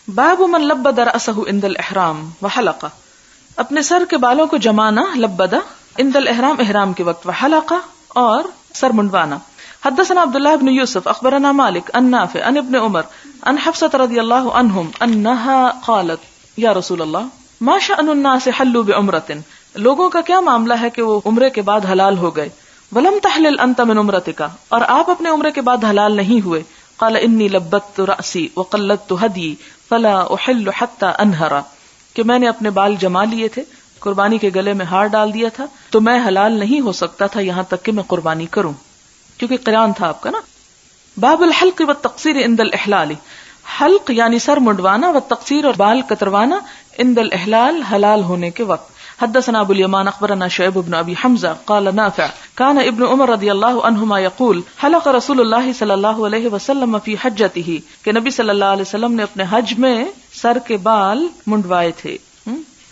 باب من لبد رأسه عند الاحرام وحلق، اپنے سر کے بالوں کو جمانا، لبدا عند الاحرام احرام کے وقت، وحلق اور سر منڈوانا. حدثنا عبداللہ بن یوسف اخبرنا مالک عن نافع عن ابن عمر عن حفصة رضی اللہ عنہم انها قالت یا رسول اللہ ما شأن الناس حلوا بعمرۃ، لوگوں کا کیا معاملہ ہے کہ وہ عمرے کے بعد حلال ہو گئے. ولم تحلل انت من عمرتک، اور آپ اپنے عمرے کے بعد حلال نہیں ہوئے. قال انی لبدت رأسی وقلدت ہدی فلا احل حتى انہر، کہ میں نے اپنے بال جما لیے تھے، قربانی کے گلے میں ہار ڈال دیا تھا، تو میں حلال نہیں ہو سکتا تھا یہاں تک کہ میں قربانی کروں، کیونکہ قران تھا آپ کا نا. باب الحلق والتقصیر عند الاحلال، حلق یعنی سر منڈوانا، والتقصیر اور بال کتروانا، عند الاحلال حلال ہونے کے وقت. حدثنا ابو الیمان اخبرنا شعیب بن ابی حمزہ قال نافع كان ابن عمر رضی اللہ عنہما یقول حلق رسول اللہ صلی اللہ علیہ وسلم فی حجتہ، کہ نبی صلی اللہ علیہ وسلم نے اپنے حج میں سر کے بال منڈوائے تھے.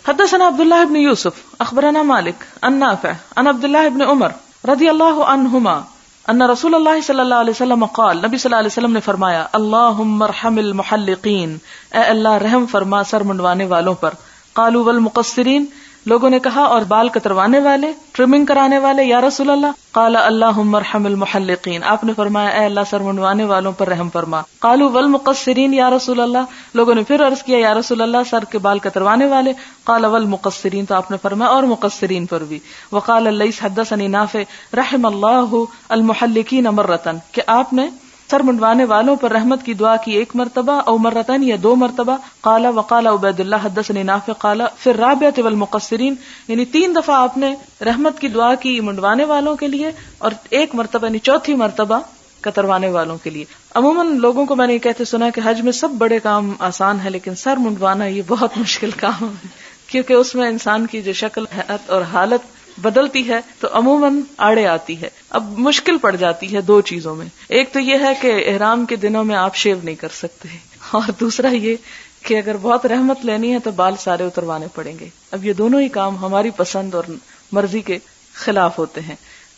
حدثنا عبداللہ بن یوسف اخبرنا مالک عن نافع عن عبداللہ بن عمر رضی اللہ عنہما ان رسول اللہ صلی اللہ علیہ وسلم قال، نبی صلی اللہ علیہ وسلم نے فرمایا اللہم ارحم المحلقین، اے اللہ رحم فرما سر منڈوانے والوں پر. قالوا والمقصرین، لوگوں نے کہا اور بال کتروانے والے، ٹرمنگ کرانے والے، یا رسول اللہ. قال اللہم ارحم المحلقین، آپ نے فرمایا اے اللہ سر منڈوانے والوں پر رحم فرما. قالوا والمقصرین یا رسول اللہ، لوگوں نے پھر عرض کیا یا رسول اللہ سر کے بال کتروانے والے. قال والمقصرین، تو آپ نے فرمایا اور مقصرین پر بھی. وقال اللیث حدثنی نافع رحم اللہ المحلقین مرتن، کہ آپ نے سر منڈوانے والوں پر رحمت کی دعا کی ایک مرتبہ، او مرتين یا دو مرتبہ. قال وقال عبید اللہ حدثني نافع قال في الرابعة والمقصرین، یعنی 3 دفعہ آپ نے رحمت کی دعا کی منڈوانے والوں کے لیے، اور ایک مرتبہ یعنی چوتھی مرتبہ کتروانے والوں کے لیے. عموماً لوگوں کو میں نے یہ کہتے سنا کہ حج میں سب بڑے کام آسان ہے، لیکن سر منڈوانا یہ بہت مشکل کام ہے، کیونکہ اس میں انسان کی جو شکل اور حالت بدلتی ہے تو عموماً آڑے آتی ہے. اب مشکل پڑ جاتی ہے 2 چیزوں میں، ایک تو یہ ہے کہ احرام کے دنوں میں آپ شیو نہیں کر سکتے، اور دوسرا یہ کہ اگر بہت رحمت لینی ہے تو بال سارے اتروانے پڑیں گے. اب یہ دونوں ہی کام ہماری پسند اور مرضی کے خلاف ہوتے ہیں.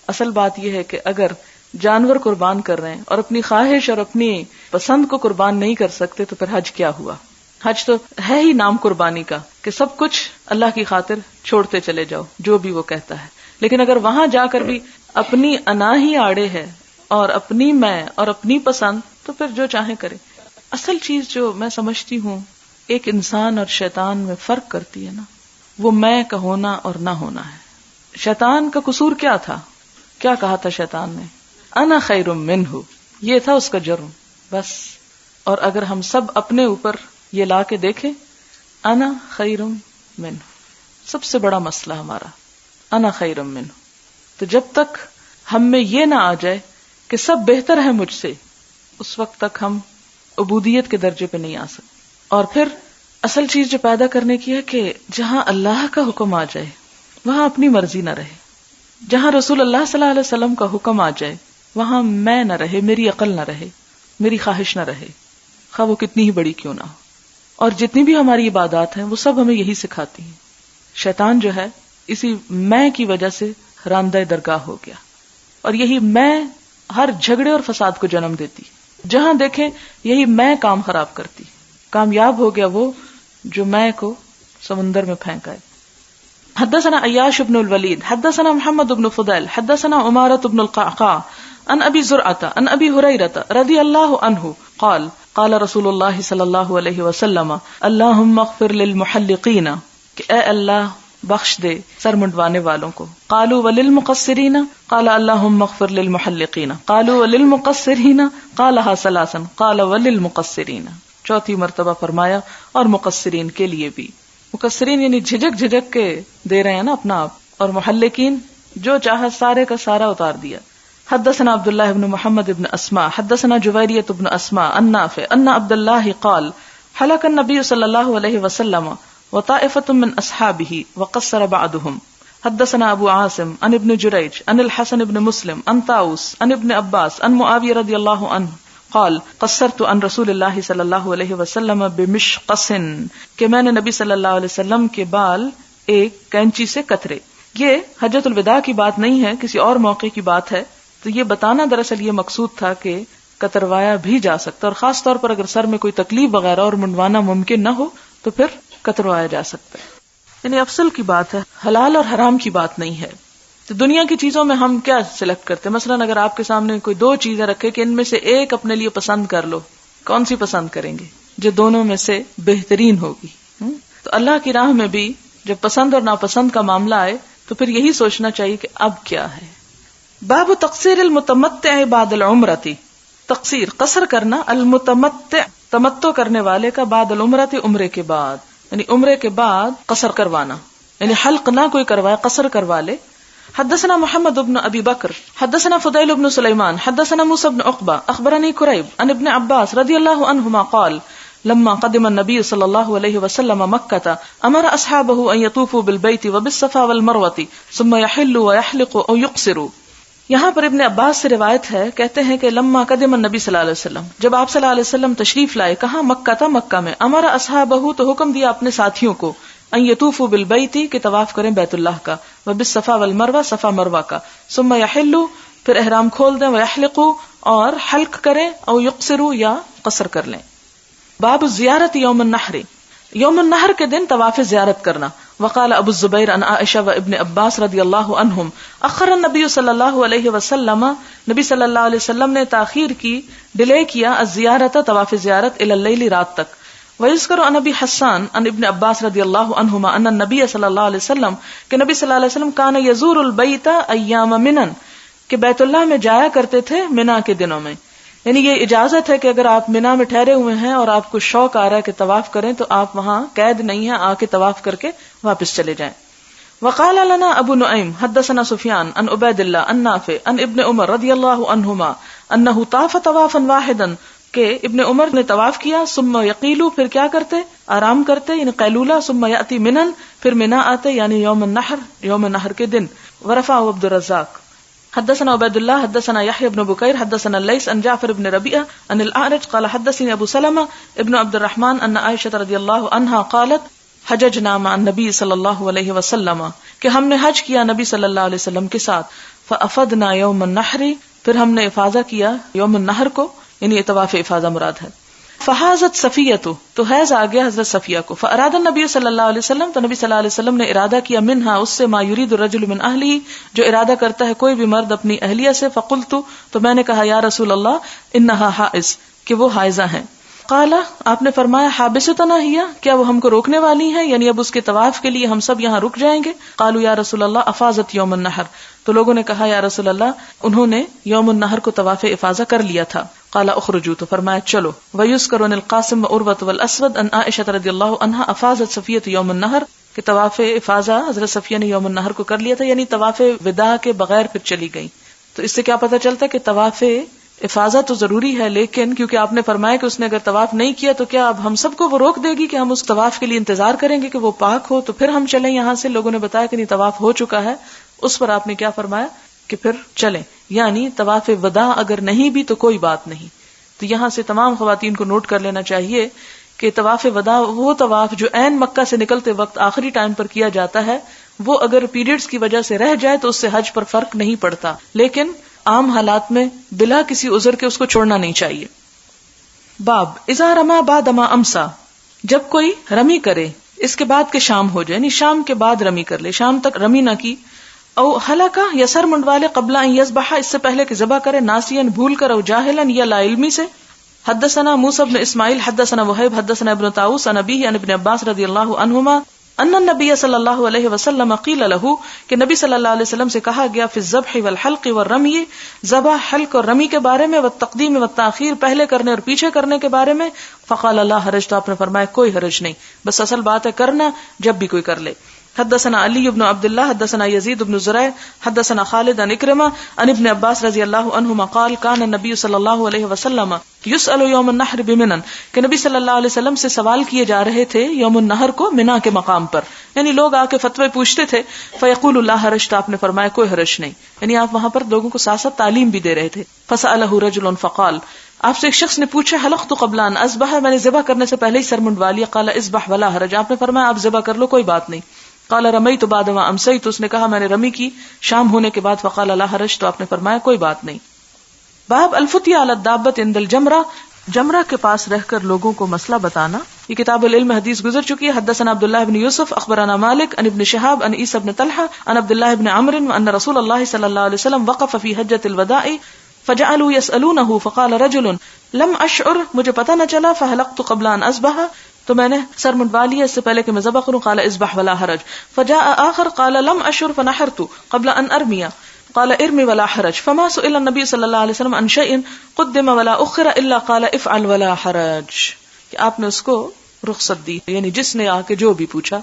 اصل بات یہ ہے کہ اگر جانور قربان کر رہے ہیں اور اپنی خواہش اور اپنی پسند کو قربان نہیں کر سکتے تو پھر حج کیا ہوا؟ حج تو ہے ہی نام قربانی کا کہ سب کچھ اللہ کی خاطر چھوڑتے چلے جاؤ جو بھی وہ کہتا ہے. لیکن اگر وہاں جا کر بھی اپنی انا ہی آڑے ہے اور اپنی میں اور اپنی پسند، تو پھر جو چاہے کرے. اصل چیز جو میں سمجھتی ہوں ایک انسان اور شیطان میں فرق کرتی ہے نا، وہ میں کا ہونا اور نہ ہونا ہے. شیطان کا قصور کیا تھا؟ کیا کہا تھا شیطان نے؟ انا خیر منہ، یہ تھا اس کا جرم بس. اور اگر ہم سب اپنے اوپر یہ لا کے دیکھیں انا خیر منہ، سب سے بڑا مسئلہ ہمارا انا خیر منہ. تو جب تک ہم میں یہ نہ آ جائے کہ سب بہتر ہے مجھ سے، اس وقت تک ہم عبودیت کے درجے پہ نہیں آ سکتے. اور پھر اصل چیز جو پیدا کرنے کی ہے کہ جہاں اللہ کا حکم آ جائے وہاں اپنی مرضی نہ رہے، جہاں رسول اللہ صلی اللہ علیہ وسلم کا حکم آ جائے وہاں میں نہ رہے، میری عقل نہ رہے، میری خواہش نہ رہے، خواہ وہ کتنی ہی بڑی کیوں نہ ہو. اور جتنی بھی ہماری عبادات ہیں وہ سب ہمیں یہی سکھاتی ہیں. شیطان جو ہے اسی میں کی وجہ سے راندہ درگاہ ہو گیا، اور یہی میں ہر جھگڑے اور فساد کو جنم دیتی. جہاں دیکھیں یہی میں کام خراب کرتی. کامیاب ہو گیا وہ جو میں کو سمندر میں پھینکائے. حدثنا عیاش بن الولید حدثنا محمد بن فضیل حدثنا عمارة بن القعقاع عن ابی زرعة عن ابی ہریرة رضی اللہ عنہ قال قال رسول اللہ صلی اللہ علیہ وسلم اللہم اغفر للمحلقین، کہ اے اللہ بخش دے سر منڈوانے والوں کو. قالوا وللمقصرین قال اللہم اغفر للمحلقین قالوا وللمقصرین قالها ثلاثا قال وللمقصرین، چوتھی مرتبہ فرمایا اور مقصرین کے لیے بھی. مقصرین یعنی جھجک جھجک کے دے رہے ہیں نا اپنا آپ، اور محلقین جو چاہا سارے کا سارا اتار دیا. حدثنا عبداللہ بن محمد بن اسماء حدثنا جویریۃ بن اسماء عن نافع ان عبد اللہ قال حلق النبی صلی اللہ علیہ وسلم وطائفة من اصحابہ وقصر بعضهم. حدثنا ابو عاصم عن ابن جریج عن الحسن بن مسلم عن طاووس عن ابن عباس عن معاویہ رضی اللہ عنہ قال قصرت عن رسول اللہ صلی اللہ علیہ وسلم بمشقص، کہ میں نے نبی صلی اللہ علیہ وسلم کے بال ایک کینچی سے کترے. یہ حجۃ الوداع کی بات نہیں ہے، کسی اور موقع کی بات ہے. تو یہ بتانا دراصل یہ مقصود تھا کہ کتروایا بھی جا سکتا ہے، اور خاص طور پر اگر سر میں کوئی تکلیف وغیرہ اور منڈوانا ممکن نہ ہو تو پھر کتروایا جا سکتا ہے. یعنی افضل کی بات ہے، حلال اور حرام کی بات نہیں ہے. تو دنیا کی چیزوں میں ہم کیا سلیکٹ کرتے ہیں؟ مثلا اگر آپ کے سامنے کوئی دو چیزیں رکھے کہ ان میں سے ایک اپنے لیے پسند کر لو، کون سی پسند کریں گے؟ جو دونوں میں سے بہترین ہوگی. تو اللہ کی راہ میں بھی جب پسند اور ناپسند کا معاملہ آئے تو پھر یہی سوچنا چاہیے کہ اب کیا ہے. باب تقصیر المتمتع بعد العمرۃ، تقصیر قصر کرنا، المتمتع تمتع کرنے والے کا، بعد العمرۃ عمرے کے بعد، یعنی عمرے کے بعد قصر کروانا، یعنی حلق نہ کوئی کروائے، قصر کروا لے. حدثنا محمد بن ابی بکر حدثنا فضیل بن سلیمان حدثنا موسی بن عقبہ اخبرنی قریب عن ابن عباس رضی اللہ عنہما قال لما قدم النبي صلی اللہ علیہ وسلم مکہ امر اصحابہ ان یطوفوا بالبیت وبالصفا والمروہ ثم یحلوا ویحلقوا او یقصروا. یہاں پر ابن عباس سے روایت ہے، کہتے ہیں کہ لما قدم النبی صلی اللہ علیہ وسلم، جب آپ صلی اللہ علیہ وسلم تشریف لائے، کہاں؟ مکہ تھا، مکہ میں. امر اصحابہ تو حکم دیا اپنے ساتھیوں کو، ان یطوفوا بالبیت کہ طواف کریں بیت اللہ کا، وبالصفا والمروہ صفا مروہ کا، ثم یحلوا پھر احرام کھول دیں، ویحلقوا اور حلق کریں، او یقصروا یا قصر کر لیں. باب الزیارت یوم النحر، یوم النحر کے دن طواف زیارت کرنا. وقال ابو الزبیر عن عائشہ و ابن عباس رضی اللہ عنہم اخر النبی صلی اللہ علیہ وسلم، نبی صلی اللہ علیہ وسلم نے تاخیر کی، ڈیلے کیا، الزیارت طواف زیارت الی اللیل رات تک. ویذکر عن ابی حسان عن ابن عباس رضی اللہ عنہما ان النبی صلی اللہ علیہ وسلم کہ نبی صلی اللہ علیہ وسلم کان یزور البیت ایام منن کہ بیت اللہ میں جایا کرتے تھے منا کے دنوں میں. یعنی یہ اجازت ہے کہ اگر آپ منا میں ٹھہرے ہوئے ہیں اور آپ کو شوق آ رہا ہے کہ طواف کریں تو آپ وہاں قید نہیں ہے، آ کے طواف کر کے واپس چلے جائیں. وقال لنا ابو نعیم حدثنا سفیان عن عبید اللہ عن نافع عن ابن عمر رضی اللہ عنہما انہ طاف طوافا واحدا کہ ابن عمر نے طواف کیا، ثم یقیلو پھر کیا کرتے؟ آرام کرتے، یعنی قیلولہ، ثم یأتی منن پھر منا آتے، یعنی یوم النحر، یوم نحر کے دن. ورفعہ عبد الرزاق حدثنا عبید اللہ حدثنا یحیی بن بکیر حدثنا اللیث عن جعفر بن ربیعہ عن الاعرج قال حدثني ابو سلمہ ابن عبد الرحمن ان عائشہ رضی اللہ عنہا قالت حججنا مع النبی صلی اللہ علیہ وسلم کہ ہم نے حج کیا نبی صلی اللہ علیہ وسلم کے ساتھ. فافدنا یوم النحر پھر ہم نے افاضہ کیا یوم النحر کو، یعنی طواف افاضہ مراد ہے. فحاضت صفیۃ تو حیض آ گیا حضرت صفیہ کو. فاراد النبی صلی اللہ علیہ وسلم تو نبی صلی اللہ علیہ وسلم نے ارادہ کیا منہا اس سے، ما یرید الرجل من اہلی جو ارادہ کرتا ہے کوئی بھی مرد اپنی اہلیہ سے. فقلت تو میں نے کہا یا رسول اللہ انہا حائض کہ وہ حائضہ ہیں. قال آپ نے فرمایا حابستنا ہی کیا وہ ہم کو روکنے والی ہیں، یعنی اب اس کے طواف کے لیے ہم سب یہاں رک جائیں گے. قالوا یا رسول اللہ افاضت یوم النحر تو لوگوں نے کہا یا رسول اللہ انہوں نے یوم النحر کو طواف افاضہ کر لیا تھا. قال اخرجوا تو فرمایا چلو. ویذکر عن القاسم وعروۃ والاسود ان عائشہ رضی اللہ عنہا افاضت صفیۃ یوم النحر کہ طواف افاضہ حضرت صفیہ نے یوم النحر کو کر لیا تھا، یعنی طواف وداع کے بغیر پھر چلی گئی. تو اس سے کیا پتہ چلتا ہے کہ طواف افاضہ تو ضروری ہے، لیکن کیونکہ آپ نے فرمایا کہ اس نے اگر طواف نہیں کیا تو کیا اب ہم سب کو وہ روک دے گی کہ ہم اس طواف کے لیے انتظار کریں گے کہ وہ پاک ہو تو پھر ہم چلیں یہاں سے؟ لوگوں نے بتایا کہ نہیں طواف ہو چکا ہے. اس پر آپ نے کیا فرمایا کہ پھر چلیں، یعنی طواف وداع اگر نہیں بھی تو کوئی بات نہیں. تو یہاں سے تمام خواتین کو نوٹ کر لینا چاہیے کہ طواف وداع وہ طواف جو عین مکہ سے نکلتے وقت آخری ٹائم پر کیا جاتا ہے، وہ اگر پیریڈز کی وجہ سے رہ جائے تو اس سے حج پر فرق نہیں پڑتا، لیکن عام حالات میں بلا کسی عذر کے اس کو چھوڑنا نہیں چاہیے. باب اذا رما بعد ما امسا جب کوئی رمی کرے اس کے بعد کہ شام ہو جائے، یعنی شام کے بعد رمی کر لے، شام تک رمی نہ کی. او حلقہ یا سر منڈوالے قبل ان یذبح اس سے پہلے کہ ذبح کرے، ناسین بھول کر، او جاہلن یا لا علمی سے. حدثنا موسی بن اسماعیل حدثنا وہیب حدثنا ابن طاووس عن ابیہ عن ابن عباس رضی اللہ عنہما ان النبی صلی اللہ علیہ وسلم قیل لہ کہ نبی صلی اللہ علیہ وسلم سے کہا گیا فی الذبح والحلق والرمی ذبح، حلق اور رمی کے بارے میں، والتقدیم والتاخیر پہلے کرنے اور پیچھے کرنے کے بارے میں. فقال لا حرج تو آپ نے فرمایا کوئی حرج نہیں، بس اصل بات ہے کرنا جب بھی کوئی کر لے. حدثنا علی بن عبد اللہ حدثنا یزید بن زرع حدثنا خالد عن اکرمہ عن ابن عباس رضی اللہ عنہما قال کان النبی صلی اللہ علیہ وسلم یسأل یوم النحر بمنن کہ نبی صلی اللہ علیہ وسلم سے سوال کیے جا رہے تھے یوم النحر کو منا کے مقام پر، یعنی لوگ آ کے فتوے پوچھتے تھے. فیقول اللہ حرج تو آپ نے فرمایا کوئی حرج نہیں، یعنی آپ وہاں پر لوگوں کو ساتھ ساتھ تعلیم بھی دے رہے تھے. فسألہ رجل فقال آپ سے ایک شخص نے پوچھا حلقت قبل ان اذبح میں نے ذبح کرنے سے پہلے ہی سر منڈوا لیا. قال اذبح ولا حرج آپ نے فرمایا آپ ذبح کر لو کوئی بات نہیں. قال رمیت بعد ما امسیت اس نے کہا میں نے رمی کی شام ہونے کے بعد. فقال لا حرج تو آپ نے فرمایا کوئی بات نہیں. باب الفتية على الدابة عند الجمرة، جمرہ کے پاس رہ کر لوگوں کو مسئلہ بتانا. یہ کتاب العلم حدیث گزر چکی ہے. حدثنا عبداللہ بن یوسف اخبرنا مالک عن ابن شہاب عن عیسی بن طلحہ عن عبداللہ بن عمرو ان رسول اللہ صلی اللہ علیہ وسلم وقف فی حجۃ الوداع فجعلوا يسألونه فقال رجل لم اشعر، مجھے پتہ نہ چلا، فحلقت قبل ان اصبح، تو میں نے سر منڈوا لیا اس سے پہلے کہ میں ذبح کروں. قال اذبح ولا حرج. فجاء آخر قال لم اشعر فنحرت قبل ان ارمي قال ارمي ولا حرج. فما سئل النبي صلی اللہ علیہ وسلم عن شيء قدم ولا اخر الا قال افعل ولا حرج، کہ آپ نے اس کو رخصت دی، یعنی جس نے آ کے جو بھی پوچھا.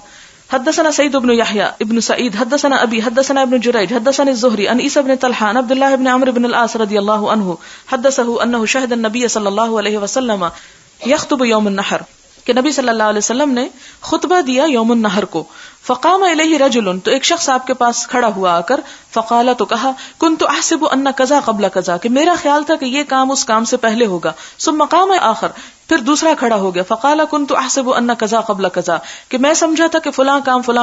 حدثنا سعید بن یحیی ابن سعید حدثنا ابی حدثنا ابن جریج حدثنا الزہری عن عیسی بن طلحہ عن عبد اللہ بن عمرو بن العاص رضی اللہ عنہ حدثه انه شهد النبي صلی اللہ علیہ وسلم یخطب یوم النحر، کہ نبی صلی اللہ علیہ وسلم نے خطبہ دیا یوم النحر کو. فقام الیہ رجل، تو ایک شخص آپ کے پاس کھڑا ہوا آ کر، فقال، تو کہا، کنت احسب ان کذا قبل کذا، کہ میرا خیال تھا کہ یہ کام اس کام سے پہلے ہوگا. ثم قام آخر، پھر دوسرا کھڑا ہو گیا، فقال کنت احسب ان کذا قبل کذا، کہ میں سمجھا تھا کہ فلاں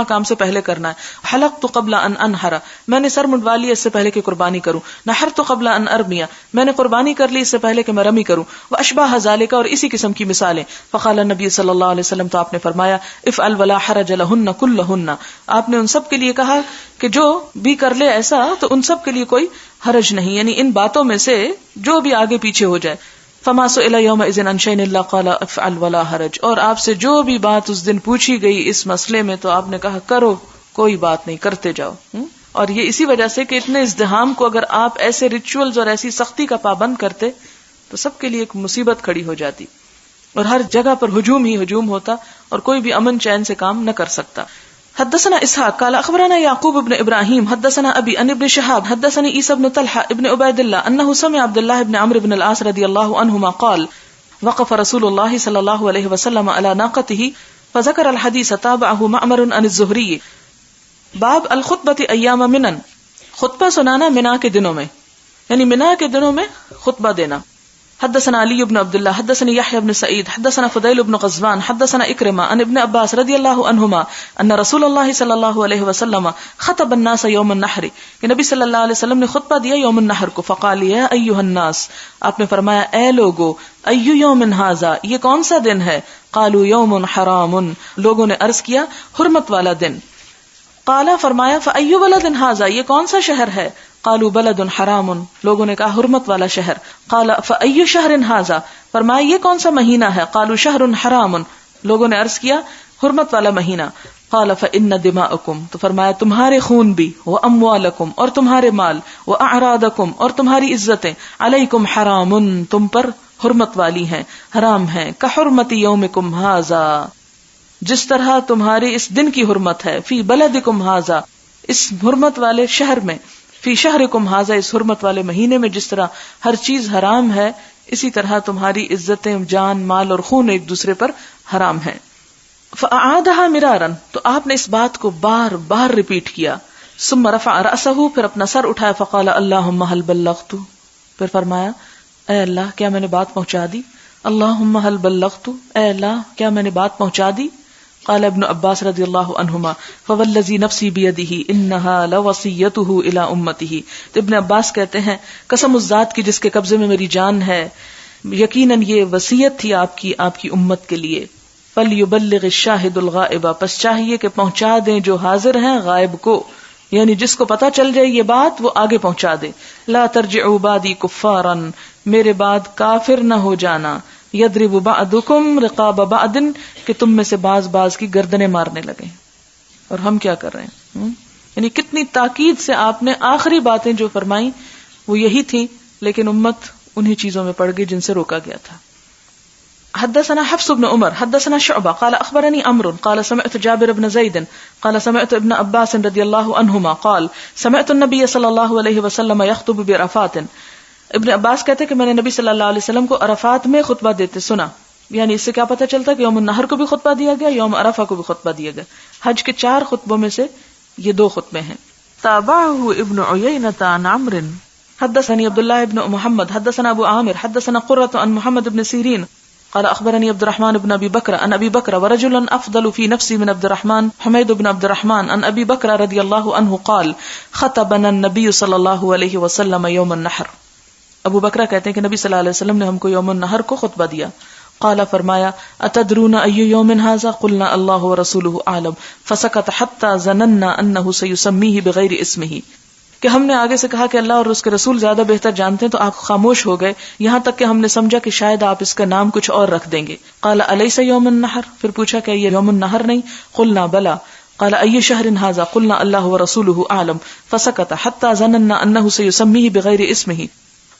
کام سے پہلے کرنا ہے. حلقت قبل ان انحر، میں نے سر منڈوا لیا اس سے پہلے کہ قربانی کروں. نحرت قبل ان ارمی، میں نے قربانی کر لی اس سے پہلے کہ میں رمی کروں. واشباہ ذالک، اور اسی قسم کی مثالیں. فقال النبی صلی اللہ علیہ وسلم، تو آپ نے فرمایا، افعل ولا حرج لہن کلہن، آپ نے ان سب کے لیے کہا کہ جو بھی کر لے ایسا تو ان سب کے لیے کوئی حرج نہیں، یعنی ان باتوں میں سے جو بھی آگے پیچھے ہو جائے. فما سئل یومئذ عن شیء الا قال افعل ولا حرج، اور آپ سے جو بھی بات اس دن پوچھی گئی اس مسئلے میں تو آپ نے کہا کرو، کوئی بات نہیں، کرتے جاؤ. اور یہ اسی وجہ سے کہ اتنے ازدحام کو اگر آپ ایسے ریچولز اور ایسی سختی کا پابند کرتے تو سب کے لیے ایک مصیبت کھڑی ہو جاتی اور ہر جگہ پر ہجوم ہی ہجوم ہوتا اور کوئی بھی امن چین سے کام نہ کر سکتا. حدثنا اسحاق قال اخبرنا يعقوب بن ابراهيم حدثنا ابي عن ابن شهاب حدثني عيسى بن طلحه ابن عبيد الله انه سمع عبد الله بن عمرو بن العاص رضي الله عنهما قال وقف رسول الله صلى الله عليه وسلم على ناقته فذكر الحديث تابعه معمر عن الزهري. باب الخطبه ايام منن، خطبہ سنانا منا کے دنوں میں، یعنی منا کے دنوں میں خطبہ دینا. حدثنا علی بن عبد اللہ حدثنا یحیی بن سعید حدثنا فضیل بن غزوان حدثنا اکرمہ عن ابن عباس رضی اللہ عنہما ان رسول اللہ صلی اللہ علیہ وسلم خطب الناس یوم النحر، کہ نبی صلی اللہ علیہ وسلم نے خطبہ دیا یوم النحر کو. فقال یا ایھا الناس، آپ نے فرمایا اے لوگو، ایو یوم ھذا، یہ کون سا دن ہے؟ قالوا یوم حرام، لوگوں نے عرض کیا حرمت والا دن. قال، فرمایا فایو بلد ھذا، یہ کون سا شہر ہے؟ قالوا بلد حرام، لوگوں نے کہا حرمت والا شہر. قال فأي شهر هذا، فرمایا یہ کون سا مہینہ ہے؟ قالوا شهر حرام، لوگوں نے عرض کیا حرمت والا مہینہ. قال فإن دماءكم، تو فرمایا تمہارے خون بھی، وأموالكم، اور تمہارے مال، وأعراضكم، اور تمہاری عزتیں، علیکم حرام، تم پر حرمت والی ہیں، حرام ہیں. كحرمت يومكم هذا، جس طرح تمہاری اس دن کی حرمت ہے، فی بلدکم هذا، اس حرمت والے شہر میں، فی شہرکم ھذا، اس حرمت والے مہینے میں جس طرح ہر چیز حرام ہے، اسی طرح تمہاری عزتیں، جان، مال اور خون ایک دوسرے پر حرام ہیں. فاعادها مرارا، تو آپ نے اس بات کو بار بار ریپیٹ کیا. ثم رفع رأسه، پھر اپنا سر اٹھایا. فقال اللہم هل بلغت، پھر فرمایا اے اللہ کیا میں نے بات پہنچا دی؟ اللہم هل بلغت، اے اللہ کیا میں نے بات پہنچا دی؟ قال ابن عباس رضی اللہ عنہما فوالذی نفسی بیدہ انہا لوصیتہ الی امتہ. تو ابن عباس کہتے ہیں قسم اس ذات کی جس کے قبضے میں میری جان ہے، یقیناً یہ وصیت تھی آپ کی امت کے لیے. فلیبلغ الشاہد الغائب، پس چاہیے کہ پہنچا دیں جو حاضر ہیں غائب کو، یعنی جس کو پتہ چل جائے یہ بات وہ آگے پہنچا دے. لا ترجعوا بعدی کفارا، میرے بعد کافر نہ ہو جانا. یضرب بعضکم رقاب بعض، کہ تم میں سے بعض کی گردنیں مارنے لگے. اور ہم کیا کر رہے ہیں؟ یعنی کتنی تاکید سے آپ نے آخری باتیں جو فرمائی وہ یہی تھی، لیکن امت انہی چیزوں میں پڑ گئی جن سے روکا گیا تھا. حدثنا حفص بن عمر حدثنا شعبہ قال اخبرني عمرو قال سمعت جابر بن زید قال سمعت ابن عباس رضی اللہ عنہما قال سمعت النبي صلی اللہ علیہ وسلم يخطب بعرفات. ابن عباس کہتے کہ میں نے نبی صلی اللہ علیہ وسلم کو عرفات میں خطبہ دیتے سنا. یعنی اس سے کیا پتہ چلتا کہ یوم النحر کو بھی خطبہ دیا گیا، یوم عرفہ کو بھی خطبہ دیا گیا. حج کے 4 خطبوں میں سے یہ 2 خطبے ہیں. تابعہ ابن عیینۃ عن عمرو حدثني عبد الله بن محمد حدثنا ابو عامر حدثنا قرة عن محمد بن سیرین قال اخبرني عبد الرحمن بن ابي بكر عن ابي بكر ورجل افضل في نفسي من عبد الرحمن حميد بن عبد الرحمن عن ابي بكر رضي الله عنه قال خطبنا النبي صلى الله عليه وسلم يوم النحر. ابو بکرہ کہتے ہیں کہ نبی صلی اللہ علیہ وسلم نے ہم کو یوم النحر کو خطبہ دیا. قال فرمایا اتدرون ای یوم ھذا قلنا اللہ ورسولہ اعلم فسکت حتی ظننا انہ سیسمیہ بغیر اسمہ، کہ ہم نے آگے سے کہا کہ اللہ اور اس کے رسول زیادہ بہتر جانتے ہیں تو آپ خاموش ہو گئے یہاں تک کہ ہم نے سمجھا کہ شاید آپ اس کا نام کچھ اور رکھ دیں گے. قال الیس یوم النحر، پھر پوچھا کہ یہ یوم النحر نہیں؟ قلنا بلا. قال ای شہر ھذا قلنا اللہ ورسولہ اعلم فسکت حتی ظننا انہ سیسمیہ بغیر اسمہ.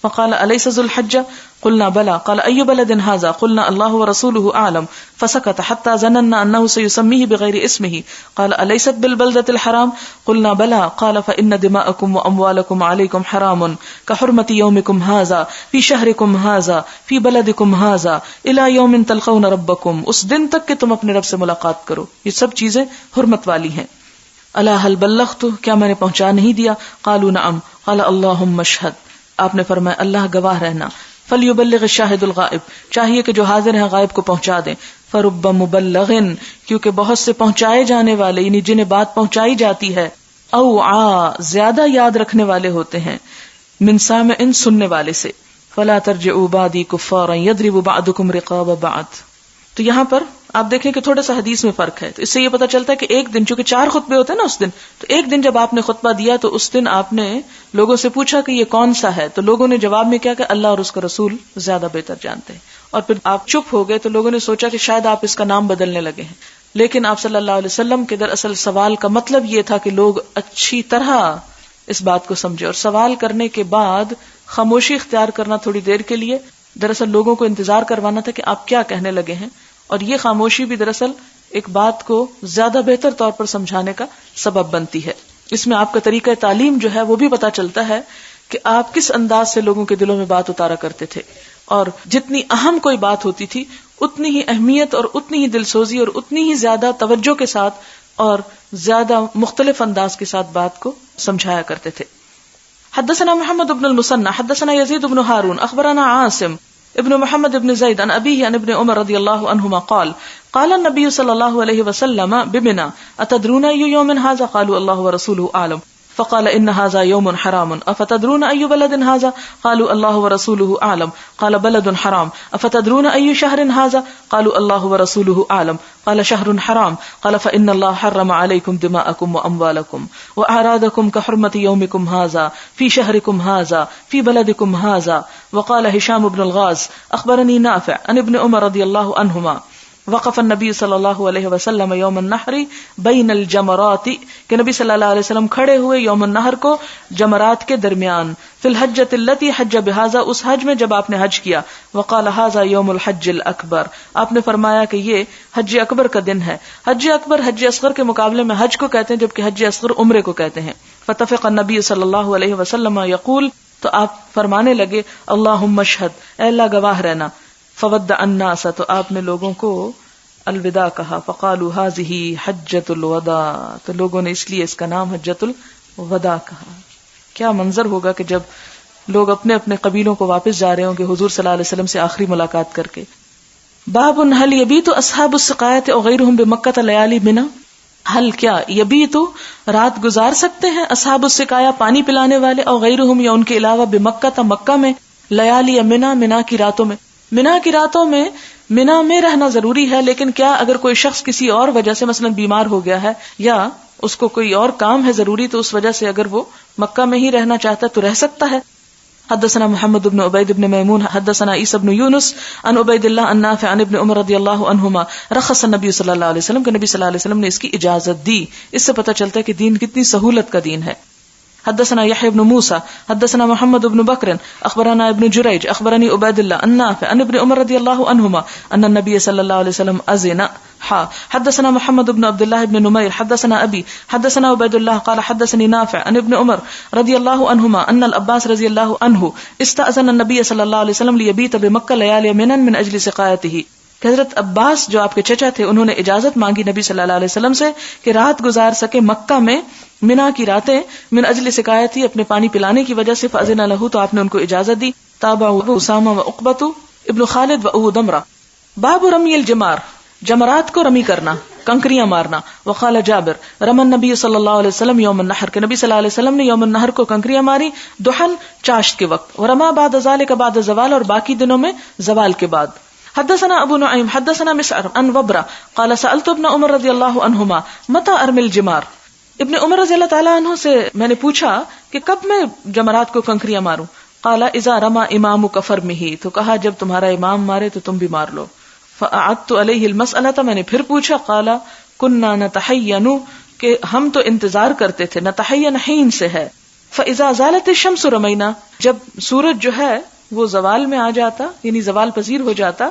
فقال الیس ذو الحجہ؟ قلنا بلا. قال ای بلد ھذا؟ قلنا اللہ ورسولہ اعلم فسکت حتی ظننا انہ سیسمیہ بغیر اسمہ. قال الیست بالبلدۃ الحرام؟ قلنا بلا. قال فان دماءکم واموالکم علیکم حرام کحرمۃ یومکم ھذا فی شہرکم ھذا فی بلدکم ھذا الی یوم تلقون ربکم، اس دن تک کہ تم اپنے رب سے ملاقات کرو. یہ سب چیزیں حرمت والی ہیں. الا هل بلغت، کیا میں نے پہنچا نہیں دیا؟ قالوا نعم. قال اللهم اشهد، آپ نے فرمایا اللہ گواہ رہنا. فلیبلغ الشاہد الغائب، چاہیے کہ جو حاضر ہیں غائب کو پہنچا دیں. فرب مبلغ، کیونکہ بہت سے پہنچائے جانے والے یعنی جنہیں بات پہنچائی جاتی ہے، اوعا زیادہ یاد رکھنے والے ہوتے ہیں، من سامع سننے والے سے. فلا ترجعوا بعدی کفارا یضرب بعضکم رقاب بعض. تو یہاں پر آپ دیکھیں کہ تھوڑا سا حدیث میں فرق ہے. تو اس سے یہ پتا چلتا ہے کہ ایک دن، چونکہ 4 خطبے ہوتے ہیں نا اس دن، تو ایک دن جب آپ نے خطبہ دیا تو اس دن آپ نے لوگوں سے پوچھا کہ یہ کون سا ہے، تو لوگوں نے جواب میں کیا کہ اللہ اور اس کا رسول زیادہ بہتر جانتے ہیں. اور پھر آپ چپ ہو گئے تو لوگوں نے سوچا کہ شاید آپ اس کا نام بدلنے لگے ہیں. لیکن آپ صلی اللہ علیہ وسلم کے دراصل سوال کا مطلب یہ تھا کہ لوگ اچھی طرح اس بات کو سمجھے، اور سوال کرنے کے بعد خاموشی اختیار کرنا تھوڑی دیر کے لیے دراصل لوگوں کو انتظار کروانا تھا کہ آپ کیا کہنے لگے ہیں. اور یہ خاموشی بھی دراصل ایک بات کو زیادہ بہتر طور پر سمجھانے کا سبب بنتی ہے. اس میں آپ کا طریقہ تعلیم جو ہے وہ بھی پتا چلتا ہے کہ آپ کس انداز سے لوگوں کے دلوں میں بات اتارا کرتے تھے، اور جتنی اہم کوئی بات ہوتی تھی اتنی ہی اہمیت اور اتنی ہی دلسوزی اور اتنی ہی زیادہ توجہ کے ساتھ اور زیادہ مختلف انداز کے ساتھ بات کو سمجھایا کرتے تھے. حدثنا محمد بن المثنى حدثنا يزيد بن هارون اخبرنا عاصم ابن محمد ابن زید عن ابیہ عن ابن عمر رضی اللہ عنہما قال قال النبی صلی اللہ علیہ وسلم بمنا اتدرون ای یوم ھذا؟ قالوا اللہ ورسولہ اعلم. فقال ان ھذا یوم حرام افتدرون ای بلد ھذا؟ قالوا اللہ ورسولہ اعلم. قال بلد حرام افتدرون ای شہر ھذا؟ قالوا اللہ ورسولہ اعلم. قال شہر حرام. قال فإن اللہ حرم علیکم دماءکم واموالکم واعراضکم کحرمۃ یومکم ھذا فی شہرکم ھذا فی بلدکم ھذا. وقال هشام بن الغاز اخبرنی نافع عن ابن عمر رضی اللہ عنہما وقف النبی صلی اللہ علیہ وسلم یوم النحر بین الجمرات، کہ نبی صلی اللہ علیہ وسلم کھڑے ہوئے یوم النحر کو جمرات کے درمیان، فی الحجۃ التی حج بہذا، اس حج میں جب آپ نے حج کیا. وقال ھذا یوم الحج الاکبر، آپ نے فرمایا کہ یہ حج اکبر کا دن ہے. حج اکبر حج اصغر کے مقابلے میں حج کو کہتے ہیں، جبکہ حج اصغر عمرے کو کہتے ہیں. فتفق النبی صلی اللہ علیہ وسلم یقول، تو آپ فرمانے لگے اللہم اشہد، اے اللہ گواہ رہنا. فودع الناس، تو آپ نے لوگوں کو الوداع کہا. فقالوا هذه حجۃ الوداع، تو لوگوں نے اس لیے اس کا نام حجۃ الوداع کہا. کیا منظر ہوگا کہ جب لوگ اپنے اپنے قبیلوں کو واپس جا رہے ہوں گے حضور صلی اللہ علیہ وسلم سے آخری ملاقات کر کے. باب هل يبيت اصحاب السقایۃ او غیرهم بمکہ لیالی منی؟ حل کیا یبیت رات گزار سکتے ہیں اصحاب السقایہ پانی پلانے والے، او غیرهم یا ان کے علاوہ بمکہ مکہ میں، لیالی منا منا کی راتوں میں. منا کی راتوں میں منا میں رہنا ضروری ہے، لیکن کیا اگر کوئی شخص کسی اور وجہ سے مثلا بیمار ہو گیا ہے یا اس کو کوئی اور کام ہے ضروری، تو اس وجہ سے اگر وہ مکہ میں ہی رہنا چاہتا ہے تو رہ سکتا ہے. حدثنا محمد بن عبید بن میمون حدثنا عیسی بن یونس عن عبید اللہ عن نافع عن ابن عمر رضی اللہ عنہما رخص النبی صلی اللہ علیہ وسلم، کہ نبی صلی اللہ علیہ وسلم نے اس کی اجازت دی. اس سے پتہ چلتا ہے کہ دین کتنی سہولت کا دین ہے. حدثنا يحيى بن موسى حدثنا محمد بن بكر اخبرنا ابن جريج اخبرني عبيد الله النافع عن ابن عمر رضي الله عنهما ان النبي صلى الله عليه وسلم اذن. حدثنا محمد بن عبد الله بن نمير حدثنا ابي حدثنا عبيد الله قال حدثني نافع عن ابن عمر رضي الله عنهما ان العباس رضي الله عنه استأذن النبي صلى الله عليه وسلم ليبيت بمكة ليالي منا من اجل سقايته. حضرت عباس جو آپ کے چچا تھے، انہوں نے اجازت مانگی نبی صلی اللہ علیہ وسلم سے کہ رات گزار سکے مکہ میں منا کی راتیں، من اجل سقایتی اپنے پانی پلانے کی وجہ سے. فاذن له، تو آپ نے ان کو اجازت دی. تابعوا اسامہ و عقبۃ ابن خالد و ابو دمرہ. باب رمی الجمار، جمرات کو رمی کرنا. کنکریاں مارنا. وقال جابر رمى النبي صلی اللہ علیہ وسلم یوم النحر کہ نبی صلی اللہ علیہ وسلم نے یوم النحر کو کنکریاں ماری دحن چاشت کے وقت. ورما بعد ذلك بعد زوال اور باقی دنوں میں زوال کے بعد. حدثنا ابو نعیم حدثنا مسعر عن وبرہ قال سألت ابن عمر رضی اللہ عنہما متى ارمي الجمار. ابن عمر رضی اللہ تعالیٰ عنہ سے میں نے پوچھا کہ کب میں جمرات کو کنکریاں ماروں. قال اذا رمى امامك فرمه تو کہا جب تمہارا امام مارے تو تم بھی مار لو. فاعدت علیہ المسألہ میں نے پھر پوچھا. قال كنا نتحین کہ ہم تو انتظار کرتے تھے. نتحین حین سے ہے. فاذا زالت الشمس رمینا جب سورج جو ہے وہ زوال میں آ جاتا یعنی زوال پذیر ہو جاتا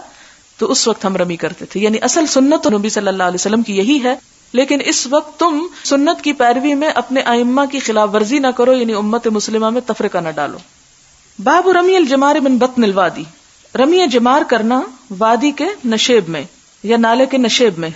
تو اس وقت ہم رمی کرتے تھے. یعنی اصل سنت نبی صلی اللہ علیہ وسلم کی یہی ہے لیکن اس وقت تم سنت کی پیروی میں اپنے ائمہ کی خلاف ورزی نہ کرو یعنی امت مسلمہ میں تفرقہ نہ ڈالو. باب رمی الجمار من بطن الوادی. رمی جمار کرنا وادی کے نشیب میں یا نالے کے نشیب میں.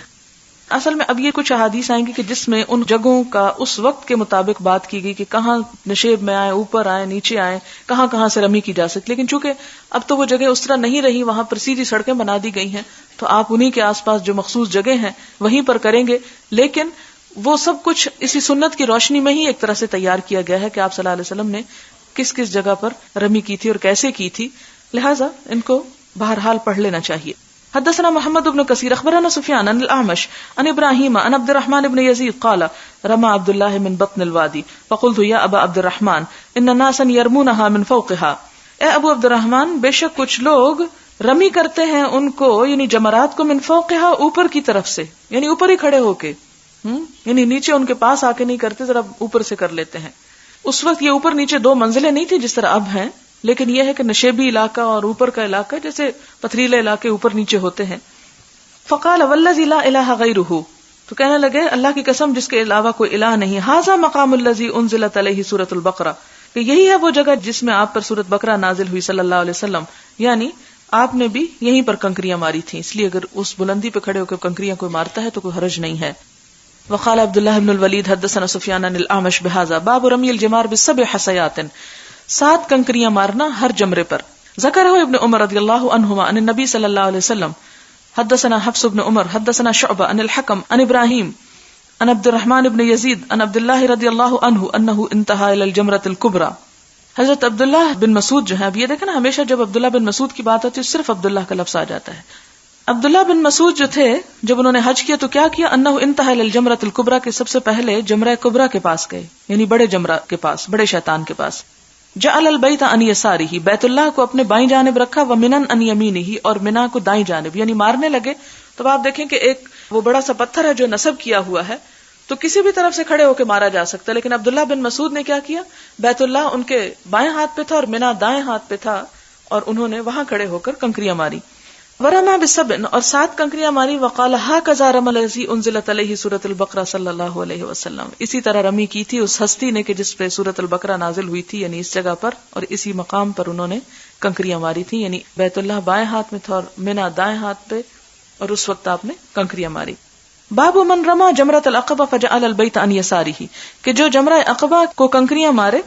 اصل میں اب یہ کچھ احادیث آئیں گی کہ جس میں ان جگہوں کا اس وقت کے مطابق بات کی گئی کہ کہاں نشیب میں آئے, اوپر آئے, نیچے آئے, کہاں کہاں سے رمی کی جا سکتی. لیکن چونکہ اب تو وہ جگہ اس طرح نہیں رہی, وہاں پر سیدھی سڑکیں بنا دی گئی ہیں تو آپ انہی کے آس پاس جو مخصوص جگہ ہیں وہیں پر کریں گے. لیکن وہ سب کچھ اسی سنت کی روشنی میں ہی ایک طرح سے تیار کیا گیا ہے کہ آپ صلی اللہ علیہ وسلم نے کس کس جگہ پر رمی کی تھی اور کیسے کی تھی. لہٰذا ان کو بہرحال پڑھ لینا چاہیے. حدثنا محمد بن كثير اخبرنا سفيان عن الاعمش عن ابراهيم عن عبد الرحمن بن يزيد قال رمى عبد الله من بطن الوادي فقلت يا ابا عبد الرحمن ان ناسا يرمونها من فوقها. اے ابو عبد الرحمن بے شک کچھ لوگ رمی کرتے ہیں ان کو یعنی جمرات کو من فوقها اوپر کی طرف سے یعنی اوپر ہی کھڑے ہو کے یعنی نیچے ان کے پاس آ کے نہیں کرتے, ذرا اوپر سے کر لیتے ہیں. اس وقت یہ اوپر نیچے دو منزلیں نہیں تھی جس طرح اب ہیں, لیکن یہ ہے کہ نشیبی علاقہ اور اوپر کا علاقہ جیسے پتھریلے علاقے اوپر نیچے ہوتے ہیں. فقال والذی لا الہ غیرہ تو کہنے لگے اللہ کی قسم جس کے علاوہ کوئی الہ نہیں. ھذا مقام الذی انزلت علیہ سورۃ البقرہ کہ یہی ہے وہ جگہ جس میں آپ پر سورۃ بقرہ نازل ہوئی صلی اللہ علیہ وسلم. یعنی آپ نے بھی یہیں پر کنکریاں ماری تھیں, اس لیے اگر اس بلندی پہ کھڑے ہو کے کنکریاں کوئی مارتا ہے تو کوئی حرج نہیں ہے. وقال عبداللہ بن الولید حدثنا سفیان عن الاعمش بہذا باب رمی الجمار بالسبع حصیات 7 کنکریاں مارنا ہر جمرے پر. ذکرہ ابن عمر رضی اللہ عنہما عن النبی صلی اللہ علیہ وسلم. حدثنا حفص بن عمر حدثنا شعبہ عن الحکم عن ابراہیم عن عبد الرحمن بن یزید عن عبداللہ رضی اللہ عنہ انہ انتہا الی الجمرۃ الکبریٰ. حضرت عبداللہ بن مسعود جو ہے, اب یہ دیکھیں نا ہمیشہ جب عبداللہ بن مسعود کی بات ہوتی ہے صرف عبداللہ کا لفظ آ جاتا ہے. عبداللہ بن مسعود جو تھے جب انہوں نے حج کیا تو کیا کیا, انہ انتہا الی الجمرۃ الکبریٰ کے سب سے پہلے جمرہ کبریٰ کے پاس گئے یعنی بڑے جمرہ کے پاس, بڑے شیطان کے پاس. جعل البیت عن یسارہ بیت اللہ کو اپنے بائیں جانب رکھا, ومنن عن یمینہ اور منا کو دائیں جانب, یعنی مارنے لگے تو آپ دیکھیں کہ ایک وہ بڑا سا پتھر ہے جو نصب کیا ہوا ہے تو کسی بھی طرف سے کھڑے ہو کے مارا جا سکتا ہے, لیکن عبداللہ بن مسعود نے کیا کیا, بیت اللہ ان کے بائیں ہاتھ پہ تھا اور منا دائیں ہاتھ پہ تھا اور انہوں نے وہاں کھڑے ہو کر کنکریاں ماری. ورما بسبع اور 7 کنکریاں ماری. وقال ھذا رمی الذی انزلت علیہ سورۃ البقرہ صلی اللہ علیہ وسلم. اسی طرح رمی کی تھی اس ہستی نے کہ جس پہ سورۃ البقرہ نازل ہوئی تھی, یعنی اس جگہ پر اور اسی مقام پر انہوں نے کنکریاں ماری تھی, یعنی بیت اللہ بائیں ہاتھ میں تھا اور منا دائیں ہاتھ پہ اور اس وقت آپ نے کنکریاں ماری. باب من رما جمرۃ العقبہ فجعل البیت عن یسارہ کہ جو جمرہ عقبہ کو کنکریاں مارے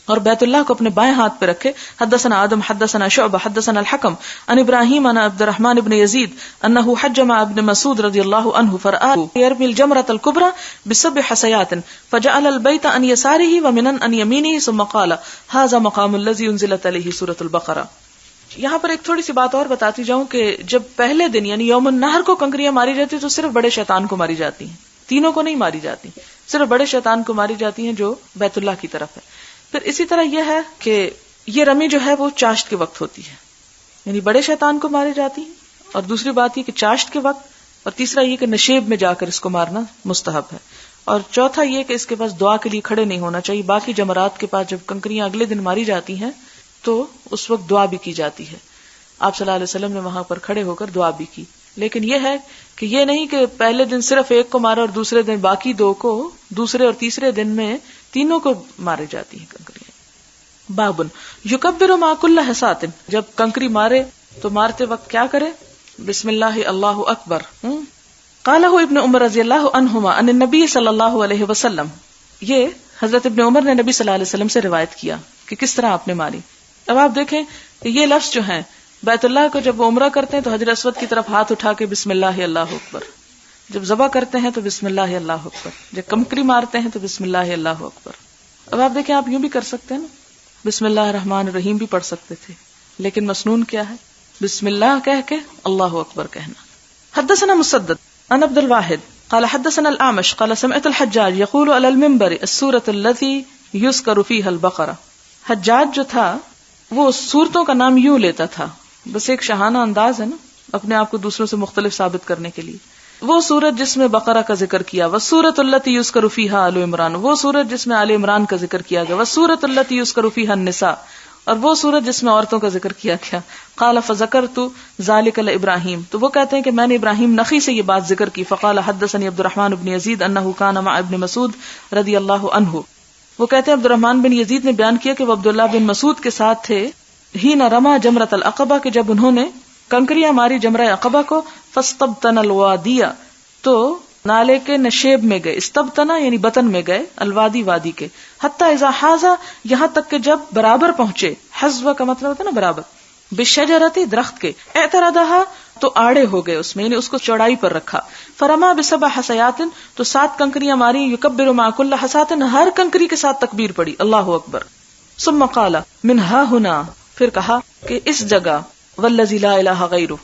اور بیت اللہ کو اپنے بائیں ہاتھ پہ رکھے. حدثنا آدم حدثنا شعبہ حدثنا الحکم عن ابراہیم عن عبد الرحمن بن یزید انہ حج مع ابن مسعود رضی اللہ عنہ فرآہ یرمی الجمرۃ الکبریٰ بسبع حصیات فجعل البیت عن یسارہ ومنن عن یمینہ ثم قال ھذا مقام الذی انزلت علیہ سورۃ البقرہ. یہاں پر ایک تھوڑی سی بات اور بتاتی جاؤں کہ جب پہلے دن یعنی یوم النحر کو کنکریاں ماری جاتی تو صرف بڑے شیطان کو ماری جاتی ہیں, تینوں کو نہیں ماری جاتی, صرف بڑے شیطان کو ماری جاتی ہیں جو بیت اللہ کی طرف ہے. پھر اسی طرح یہ ہے کہ یہ رمی جو ہے وہ چاشت کے وقت ہوتی ہے, یعنی بڑے شیطان کو ماری جاتی ہے, اور دوسری بات یہ کہ چاشت کے وقت, اور تیسرا یہ کہ نشیب میں جا کر اس کو مارنا مستحب ہے, اور چوتھا یہ کہ اس کے پاس دعا کے لیے کھڑے نہیں ہونا چاہیے. باقی جمرات کے پاس جب کنکریاں اگلے دن ماری جاتی ہیں تو اس وقت دعا بھی کی جاتی ہے. آپ صلی اللہ علیہ وسلم نے وہاں پر کھڑے ہو کر دعا بھی کی, لیکن یہ ہے کہ یہ نہیں کہ پہلے دن صرف ایک کو مارا اور دوسرے دن باقی 2 کو, دوسرے اور تیسرے دن میں تینوں کو مارے جاتی ہیں کنکریاں. بابن یکبر مع کل حصات جب کنکری مارے تو مارتے وقت کیا کرے, بسم اللہ اللہ اکبر. قالہ ابن عمر رضی اللہ عنہما عن النبی صلی اللہ علیہ وسلم. یہ حضرت ابن عمر نے نبی صلی اللہ علیہ وسلم سے روایت کیا کہ کس طرح آپ نے ماری. اب آپ دیکھیں کہ یہ لفظ جو ہیں بیت اللہ کو جب وہ عمرہ کرتے ہیں تو حجر اسود کی طرف ہاتھ اٹھا کے بسم اللہ اللہ اکبر, جب ذبح کرتے ہیں تو بسم اللہ اللہ اکبر، جب کنکری مارتے ہیں تو بسم اللہ اللہ اکبر. اب آپ دیکھیں، آپ یوں بھی کر سکتے ہیں نا، بسم اللہ الرحمن الرحیم بھی پڑھ سکتے تھے، لیکن مسنون کیا ہے؟ بسم اللہ کہہ کے اللہ اکبر کہنا. حدثنا مسدد عن عبد الواحد قال حدثنا الاعمش قال سمعت الحجاج يقول على المنبر السورة التي يذكر فيها البقرة. حجاج جو تھا وہ سورتوں کا نام یوں لیتا تھا، بس ایک شاہانہ انداز ہے نا اپنے آپ کو دوسروں سے مختلف ثابت کرنے کے لیے. وہ سورت جس میں بقرہ کا ذکر کیا، وَالسُّورَةُ الَّتِي يُذْكَرُ فِيهَا آلُ عمران، وہ سورت جس میں آل عمران کا ذکر کیا گیا، وَالسُّورَةُ الَّتِي يُذْكَرُ فِيهَا النِّسَاء، اور وہ سورت جس میں عورتوں کا ذکر کیا گیا. قال فذكرت ذلك لابراہیم، تو وہ کہتے ہیں کہ میں نے ابراہیم نخی سے یہ بات ذکر کی. فقال حدثني عبد الرحمن بن يزيد انه كان مع ابن مسعود رضی اللہ عنہ. وہ کہتے ہیں عبد الرحمن بن یزید نے بیان کیا کہ وہ عبداللہ بن مسعود کے ساتھ تھے. حين رمى جمرۃ العقبہ، کہ جب انہوں نے کنکریاں ماری جمرہ عقبہ کو. فاستبطن الوادی، تو نالے کے نشیب میں گئے، استبطنا یعنی بطن میں گئے، الوادی وادی کے. حتی اذا حاذا، یہاں تک کہ جب برابر پہنچے، حذو کا مطلب ہوتا ہے نا برابر، بالشجرۃ درخت کے، اعترضھا تو آڑے ہو گئے اس میں، یعنی اس کو چوڑائی پر رکھا. فرما بسبع حصیات، تو 7 کنکریاں ماری. یکبر مع کل حصاۃ، ہر کنکری کے ساتھ تکبیر پڑی، اللہ اکبر. ثم قال من ها هنا، پھر کہا کہ اس جگہ، والذی لا الہ غیرہ،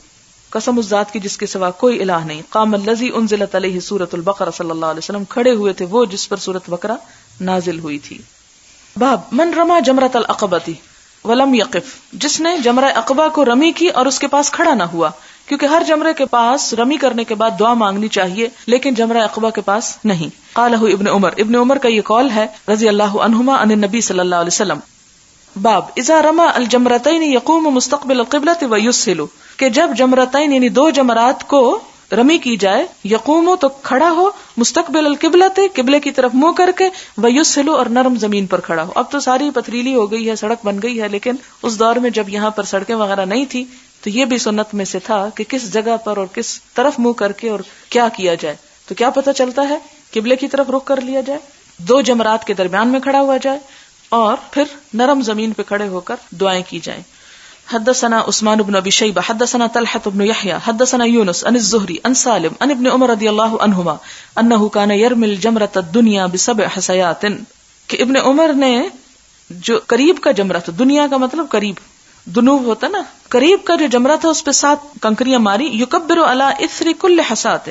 قسم اس ذات کی جس کے سوا کوئی الہ نہیں. قام الذی انزلت علیہ سورۃ البقرہ، صلی اللہ علیہ وسلم کھڑے ہوئے تھے وہ جس پر سورۃ بقرہ نازل ہوئی تھی. باب من رمى جمرۃ العقبۃ ولم یقف، جس نے جمرہ عقبہ کو رمی کی اور اس کے پاس کھڑا نہ ہوا، کیونکہ ہر جمرے کے پاس رمی کرنے کے بعد دعا مانگنی چاہیے، لیکن جمرہ عقبہ کے پاس نہیں. قالہ ابن عمر، ابن عمر کا یہ قول ہے رضی اللہ عنہما عن النبی صلی اللہ علیہ وسلم. باب اذا رمى الجمرتين يقوم مستقبل القبلة ويسهل، کہ جب جمرتین یعنی 2 جمرات کو رمی کی جائے، یقوم تو کھڑا ہو، مستقبل القبلۃ قبلے کی طرف منہ کر کے، ویسہل اور نرم زمین پر کھڑا ہو. اب تو ساری پتھریلی ہو گئی ہے، سڑک بن گئی ہے، لیکن اس دور میں جب یہاں پر سڑکیں وغیرہ نہیں تھی تو یہ بھی سنت میں سے تھا کہ کس جگہ پر اور کس طرف منہ کر کے اور کیا کیا جائے. تو کیا پتہ چلتا ہے، قبلے کی طرف رخ کر لیا جائے، 2 جمرات کے درمیان میں کھڑا ہوا جائے اور پھر نرم زمین پہ کھڑے ہو کر دعائیں کی جائیں. حدثنا عثمان بن ابی شیبہ حدثنا طلحة بن یحیی حدثنا یونس عن الزہری عن سالم عن ابن عمر رضی اللہ عنہما انه كان يرمي الجمرۃ الدنیا بسبع حصیات، کہ ابن عمر نے جو قریب کا جمرہ تھا، دنیا کا مطلب قریب، دنوب ہوتا نا، قریب کا جو جمرہ تھا اس پہ 7 کنکریاں ماری. یکبر علی اثر کل حصاۃ،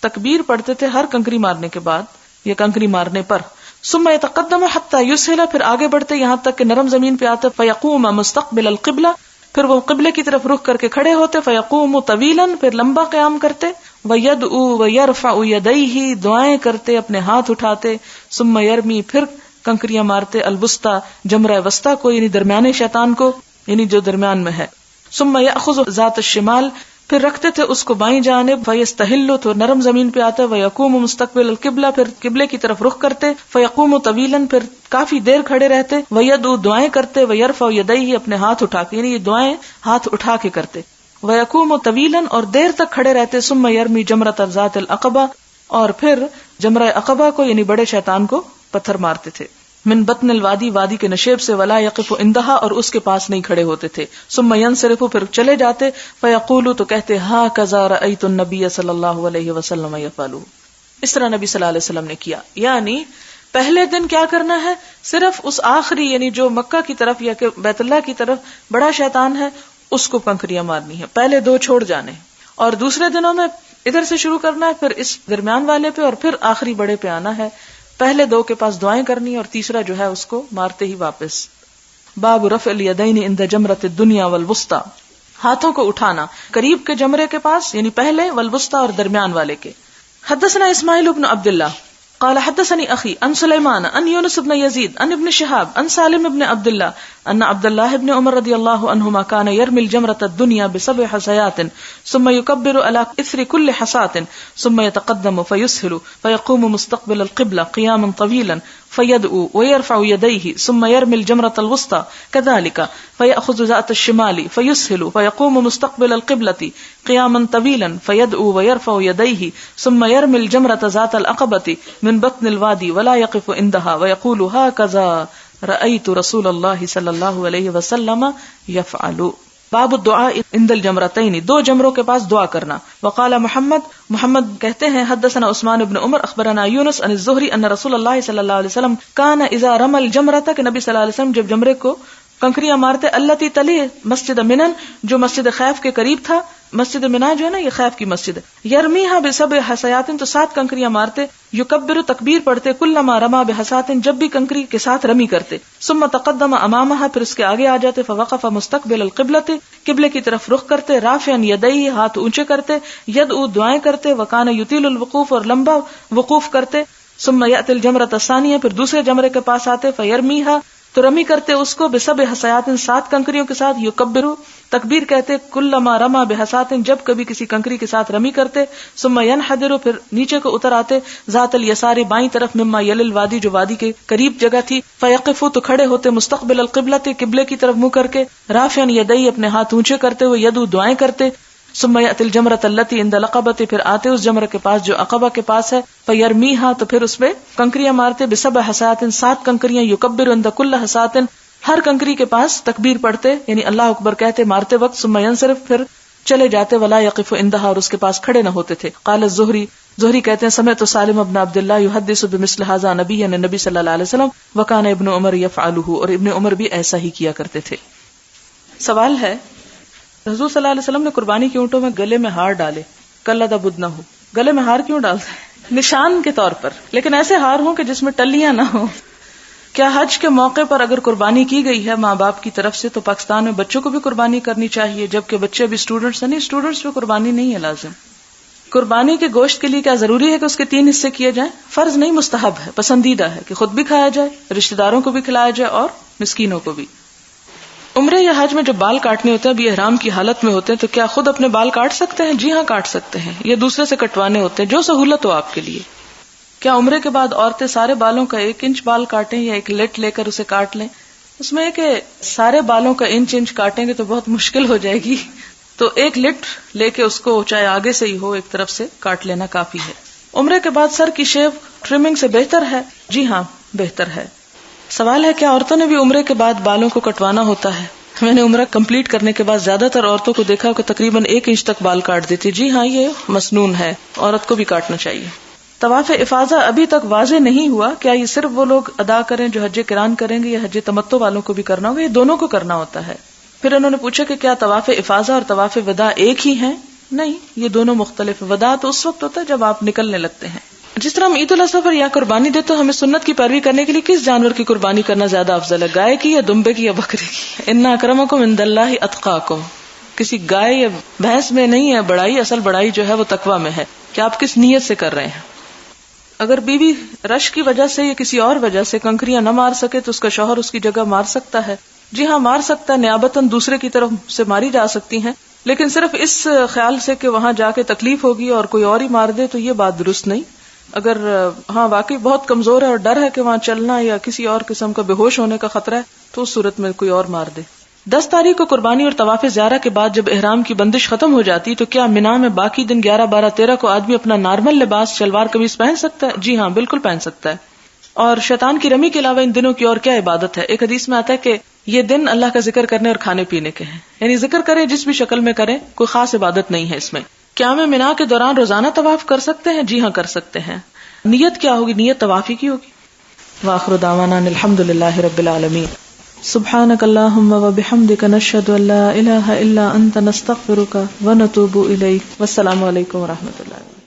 تکبیر پڑھتے تھے ہر کنکری مارنے کے بعد یا کنکری مارنے پر. ثم يتقدم حتى يسهل، پھر آگے بڑھتے یہاں تک کہ نرم زمین پہ آتے. فيقوم مستقبل القبلہ، پھر وہ قبلے کی طرف رخ کر کے کھڑے ہوتے. فيقوم طویلا، پھر لمبا قیام کرتے. ويدعو ويرفع يديه، دعائیں کرتے، اپنے ہاتھ اٹھاتے. ثم يرمي، پھر کنکریاں مارتے. الوسطى، جمرہ وسطی کو یعنی درمیانے شیطان کو، یعنی جو درمیان میں ہے. ثم يأخذ ذات الشمال، پھر رکھتے تھے اس کو بائیں جانب. فیستحل، تو نرم زمین پہ آتا. ویقوم مستقبل القبلہ، پھر قبلے کی طرف رخ کرتے. فیقوم طویلا، پھر کافی دیر کھڑے رہتے. ویدعو، دعائیں کرتے. ویرفع یدیہ، اپنے ہاتھ اٹھا کے، یعنی یہ دعائیں ہاتھ اٹھا کے کرتے. ویقوم طویلا، اور دیر تک کھڑے رہتے. ثم یرمی جمرۃ ذات العقبہ، اور پھر جمرہ عقبہ کو یعنی بڑے شیطان کو پتھر مارتے تھے. من بطن الوادی، وادی کے نشیب سے. ولا یقف عندها، اور اس کے پاس نہیں کھڑے ہوتے تھے. ثم ينصرف، پھر چلے جاتے. فیقول، تو کہتے هكذا رأيت النبي صلی اللہ علیہ وسلم يفعل، اس طرح نبی صلی اللہ علیہ وسلم نے کیا. یعنی پہلے دن کیا کرنا ہے، صرف اس آخری یعنی جو مکہ کی طرف یا کہ بیت اللہ کی طرف بڑا شیطان ہے اس کو کنکریاں مارنی ہے، پہلے 2 چھوڑ جانے، اور دوسرے دنوں میں ادھر سے شروع کرنا ہے، پھر اس درمیان والے پہ، اور پھر آخری بڑے پہ آنا ہے. پہلے 2 کے پاس دعائیں کرنی اور تیسرا جو ہے اس کو مارتے ہی واپس. باب رفع الیدین عند جمرۃ الدنیا والوسطی، ہاتھوں کو اٹھانا قریب کے جمرے کے پاس یعنی پہلے، والوسطی اور درمیان والے کے. حدثنا اسماعیل بن عبد اللہ قال حدثني اخي عن سليمان عن يونس بن يزيد عن ابن شهاب عن سالم بن عبد الله ان عبد الله بن عمر رضي الله عنهما كان يرمي الجمرة الدنيا بسبع حصيات ثم يكبر على اثر كل حصاة ثم يتقدم فيسهل فيقوم مستقبل القبلة قياما طويلا فيدعو ويرفع يديه ثم يرمي الجمرة الوسطى كذلك فيأخذ ذات الشمال فيسهل فيقوم مستقبل القبلة قياما طويلا فيدعو ويرفع يديه ثم يرمي الجمرة ذات العقبة من بطن الوادي ولا يقف عندها ويقول هكذا رأيت رسول الله صلى الله عليه وسلم يفعل. باب الدعاء عند الجمرتین، دو جمروں کے پاس دعا کرنا. وقال محمد کہتے ہیں حدثنا عثمان بن عمر اخبرنا یونس عن الزہری ان رسول اللہ صلی اللہ علیہ وسلم کان اذا رمى الجمرۃ، کہ نبی صلی اللہ علیہ وسلم جب جمرے کو کنکریاں مارتے، التی تلی مسجد منن، جو مسجد خیف کے قریب تھا. مسجد منا جو ہے نا یہ خیف کی مسجد ہے. یرمیھا بسبع حصیات، تو 7 کنکریاں مارتے. یکبر، تکبیر پڑھتے. کلما رما بحصات، جب بھی کنکری کے ساتھ رمی کرتے. ثم تقدم امامها، پھر اس کے آگے آ جاتے. فوقف مستقبل القبلۃ، قبلے کی طرف رخ کرتے. رافعا یدیہ، ہاتھ اونچے کرتے. یدعو، دعائیں کرتے. وکان یطیل الوقوف، اور لمبا وقوف کرتے. ثم یأتی الجمرۃ الثانیہ، پھر دوسرے جمرے کے پاس آتے. فیرمیھا، تو رمی کرتے اس کو. بسبع حصیات، 7 کنکریوں کے ساتھ. یکبرو، تکبیر کہتے. کلما رما بحصات، جب کبھی کسی کنکری کے ساتھ رمی کرتے. ثم ينحدر، پھر نیچے کو اتر آتے. ذات الیسار، بائیں طرف. مما یلی الوادی، جو وادی کے قریب جگہ تھی. فیقف، تو کھڑے ہوتے. مستقبل القبلۃ، قبلے کی طرف منہ کر کے. رافعا یدیہ، اپنے ہاتھ اونچے کرتے ہوئے. یدعو، دعائیں کرتے. ثم یأتی الجمرۃ التی عند العقبۃ، پھر آتے اس جمرے کے پاس جو عقبہ کے پاس ہے. فیرمیھا، تو پھر اس پہ کنکریاں مارتے. بسبع حصیات، 7 کنکریاں. یکبر عند کل حصات، ہر کنکری کے پاس تکبیر پڑھتے یعنی اللہ اکبر کہتے مارتے وقت. ثم ينصرف، پھر چلے جاتے. ولا يقف عندها، اور اس کے پاس کھڑے نہ ہوتے تھے. قال زہری کہتے ہیں سمعت سالم بن عبد اللہ يحدث بمثل هذا نبی صلی اللہ علیہ وسلم وكان ابن عمر يفعله، اور ابن عمر بھی ایسا ہی کیا کرتے تھے. سوال ہے حضور صلی اللہ علیہ وسلم نے قربانی کے اونٹوں میں گلے میں ہار ڈالے. کلدہ بدنہ ہو، گلے میں ہار کیوں ڈالتے ہیں؟ نشان کے طور پر، لیکن ایسے ہار ہوں کہ جس میں ٹلیاں نہ ہوں. کیا حج کے موقع پر اگر قربانی کی گئی ہے ماں باپ کی طرف سے تو پاکستان میں بچوں کو بھی قربانی کرنی چاہیے، جبکہ بچے ابھی اسٹوڈنٹس ہیں؟ نہیں، اسٹوڈنٹس پہ قربانی نہیں ہے لازم. قربانی کے گوشت کے لیے کیا ضروری ہے کہ اس کے 3 حصے کیے جائیں؟ فرض نہیں، مستحب ہے، پسندیدہ ہے کہ خود بھی کھایا جائے، رشتہ داروں کو بھی کھلایا جائے اور مسکینوں کو بھی. عمرے یا حج میں جو بال کاٹنے ہوتے ہیں ابھی احرام کی حالت میں ہوتے ہیں تو کیا خود اپنے بال کاٹ سکتے ہیں؟ جی ہاں، کاٹ سکتے ہیں. یہ دوسرے سے کٹوانے ہوتے ہیں، جو سہولت ہو آپ کے لیے. کیا عمرے کے بعد عورتیں سارے بالوں کا 1 انچ بال کاٹیں یا ایک لٹ لے کر اسے کاٹ لیں؟ اس میں کہ سارے بالوں کا انچ کاٹیں گے تو بہت مشکل ہو جائے گی، تو ایک لٹ لے کے اس کو چاہے آگے سے ہی ہو ایک طرف سے کاٹ لینا کافی ہے. عمرے کے بعد سر کی شیو ٹرمنگ سے بہتر ہے؟ جی ہاں، بہتر ہے. سوال ہے کیا عورتوں نے بھی عمرے کے بعد بالوں کو کٹوانا ہوتا ہے؟ میں نے عمرہ کمپلیٹ کرنے کے بعد زیادہ تر عورتوں کو دیکھا کہ تقریباً 1 انچ تک بال کاٹ دیتی. جی ہاں، یہ مسنون ہے، عورت کو بھی کاٹنا چاہیے. طواف افاضہ ابھی تک واضح نہیں ہوا، کیا یہ صرف وہ لوگ ادا کریں جو حج قران کریں گے یا حج تمتع والوں کو بھی کرنا ہوگا؟ یہ دونوں کو کرنا ہوتا ہے. پھر انہوں نے پوچھا کہ کیا طواف افاضہ اور طواف وداع ایک ہی ہیں؟ نہیں، یہ دونوں مختلف. وداع تو اس وقت ہوتا ہے جب آپ نکلنے لگتے ہیں. جس طرح ہم عید الاضحیٰ پر یا قربانی دے تو ہمیں سنت کی پیروی کرنے کے لیے کس جانور کی قربانی کرنا زیادہ افضل ہے؟ گائے کی یا دمبے کی یا بکرے کی؟ ان اکرمکم عند اللہ اتقاکم. کسی گائے یا بھینس میں نہیں ہے بڑائی، اصل بڑائی جو ہے وہ تقوی میں ہے کہ آپ کس نیت سے کر رہے ہیں. اگر بیوی رش کی وجہ سے یا کسی اور وجہ سے کنکریاں نہ مار سکے تو اس کا شوہر اس کی جگہ مار سکتا ہے. جی ہاں، مار سکتا ہے، نیابتاً دوسرے کی طرف سے ماری جا سکتی ہیں، لیکن صرف اس خیال سے کہ وہاں جا کے تکلیف ہوگی اور کوئی اور ہی مار دے تو یہ بات درست نہیں. اگر ہاں واقعی بہت کمزور ہے اور ڈر ہے کہ وہاں چلنا یا کسی اور قسم کا بے ہوش ہونے کا خطرہ ہے تو اس صورت میں کوئی اور مار دے. 10 تاریخ کو قربانی اور طواف زیارہ کے بعد جب احرام کی بندش ختم ہو جاتی تو کیا مینا میں باقی دن 11، 12، 13 کو آدمی اپنا نارمل لباس شلوار قمیص پہن سکتا ہے؟ جی ہاں، بالکل پہن سکتا ہے. اور شیطان کی رمی کے علاوہ ان دنوں کی اور کیا عبادت ہے؟ ایک حدیث میں آتا ہے کہ یہ دن اللہ کا ذکر کرنے اور کھانے پینے کے ہیں، یعنی ذکر کریں جس بھی شکل میں کریں، کوئی خاص عبادت نہیں ہے اس میں. کیا میں مینا کے دوران روزانہ طواف کر سکتے ہیں؟ جی ہاں، کر سکتے ہیں. نیت کیا ہوگی؟ نیت طواف ہی کی ہوگی. وآخر دعوانا الحمدللہ رب العالمین. سبحانک اللہم وبحمدک نشہد ان لا الہ الا انت نستغفرک ونتوب الیک. والسلام علیکم ورحمۃ اللہ.